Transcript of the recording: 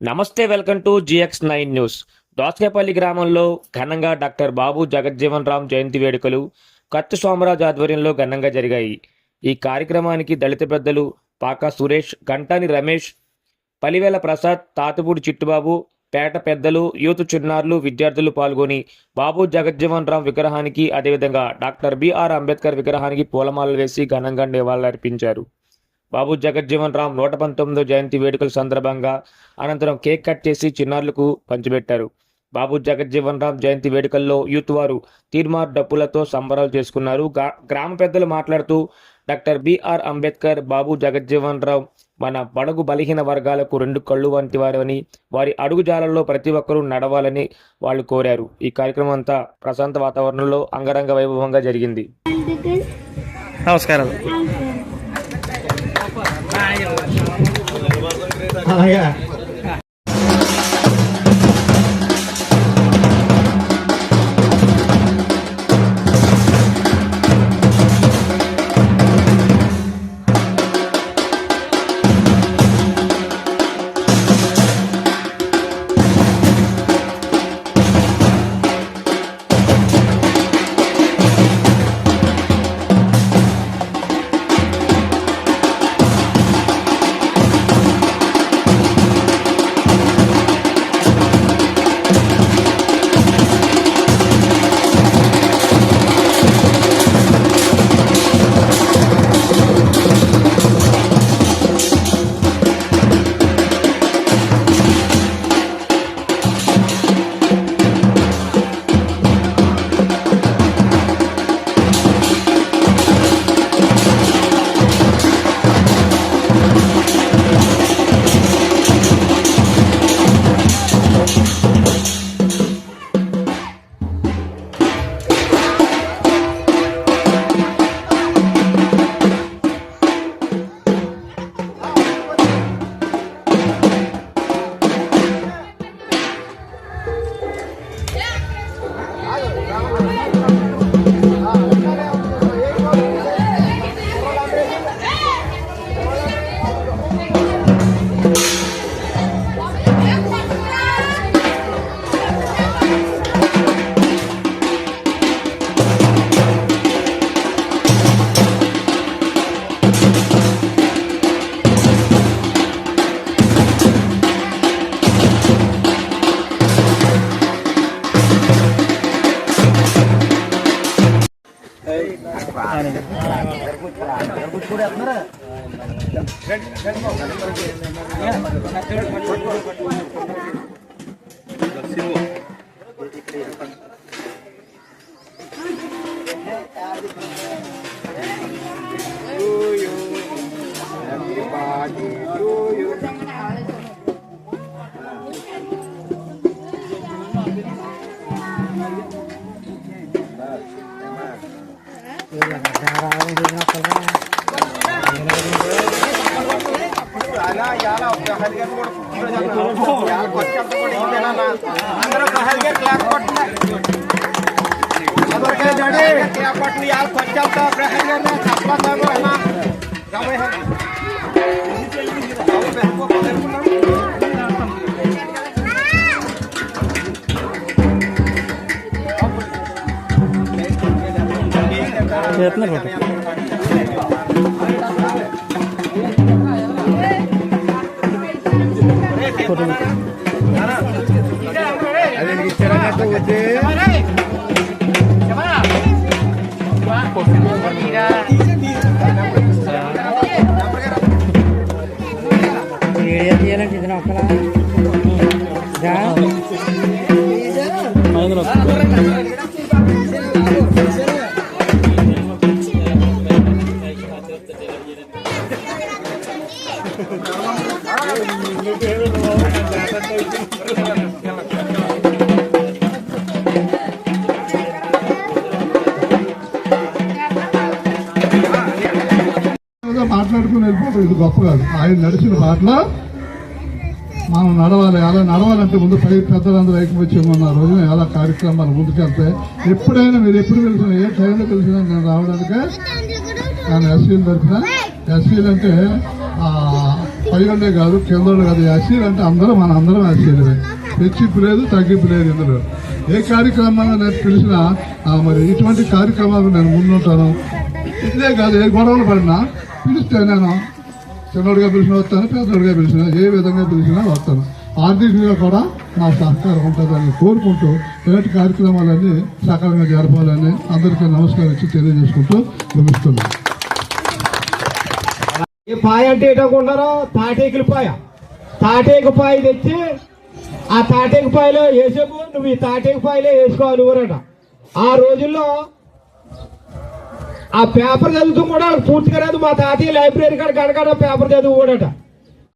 నమస్తే, welcome to GX9 news. దోసకేపల్లి గ్రామంలో ఘనంగా డాక్టర్ బాబు జగజ్జీవన్ రామ్ జయంతి వేడుకలు కత్తు సోమరాజు ఆధ్వర్యంలో ఘనంగా జరిగాయి. ఈ కార్యక్రమానికి దళిత పెద్దలు పాకా సురేష్, గంటాని రమేష్, పలివేల ప్రసాద్, తాతపూడి చిట్టుబాబు, పేట పెద్దలు, యూత్ చిన్నారులు, విద్యార్థులు పాల్గొని బాబు జగజ్జీవన్ రామ్ విగ్రహానికి, అదేవిధంగా డాక్టర్ బిఆర్ అంబేద్కర్ విగ్రహానికి పూలమాలలు వేసి ఘనంగా నివాళులర్పించారు. బాబు జగజ్జీవన్ రామ్ 119వ జయంతి వేడుకల సందర్భంగా అనంతరం కేక్ కట్ చేసి చిన్నారులకు పంచిపెట్టారు. బాబు జగజ్జీవన్ రామ్ జయంతి వేడుకల్లో యూత్ వారు తీర్మార్ డప్పులతో సంబరాలు చేసుకున్నారు. గ్రామ పెద్దలు మాట్లాడుతూ డాక్టర్ బిఆర్ అంబేద్కర్, బాబు జగజ్జీవన్ రామ్ మన బడుగు బలహీన వర్గాలకు 2 కళ్ళు వంటి వారని, వారి అడుగుజాలల్లో ప్రతి ఒక్కరూ నడవాలని వాళ్ళు కోరారు. ఈ కార్యక్రమం అంతా ప్రశాంత వాతావరణంలో అంగరంగ వైభవంగా జరిగింది. నమస్కారాలు. మాట్లాడుకుని వెళ్ళిపోవడం ఇది గొప్ప కాదు. ఆయన నడిచిన బాటలో మనం నడవాలి. అలా నడవాలంటే ముందు పై పెద్దలందరూ ఐక్యమత్యం రోజున ఎలా కార్యక్రమాలు ముందుకెళ్తే ఎప్పుడైనా మీరు ఎప్పుడు కలిసిన ఏ టైంలో కలిసినా నేను రావడానికే నేను ఎస్సీలు తరఫున. ఎస్సీలు అంటే పైగండే కాదు కిందోడు కాదు. ఎస్సీలు అంటే అందరం మన అందరం ఎస్సీలే. హెచ్చింపు లేదు, తగ్గింపు లేదు. ఇందులో ఏ కార్యక్రమాన్ని నేను పిలిచినా మరి ఇటువంటి కార్యక్రమాలకు నేను ముందుంటాను. ఇదే కాదు, ఏ గొడవలు పడినా పిలిస్తే నేను చిన్నోడిగా పిలిచినా వస్తాను, పెద్దోడిగా పిలిచినా ఏ విధంగా పిలిచినా వస్తాను. ఆర్థికంగా కూడా నా సహకారం ఉంటుందని కోరుకుంటూ ఇలాంటి కార్యక్రమాలన్నీ సకాలంగా జరపాలని అందరికీ నమస్కరించి తెలియజేసుకుంటూ ముగిస్తున్నాను. ఈ పాయ అంటే ఏంటనుకుంటారో తాటేకుల పాయ. తాటేకు పాయ తెచ్చి ఆ తాటేకు పాయలో వేసేపు నువ్వు ఈ తాటేకు పాయలో వేసుకోవాలి ఊరట. ఆ రోజుల్లో ఆ పేపర్ చదువుతూ కూడా పూర్తిగా రాదు. మా తాతయ్య లైబ్రరీ కాడ గడగడ పేపర్ చదువు కూడట.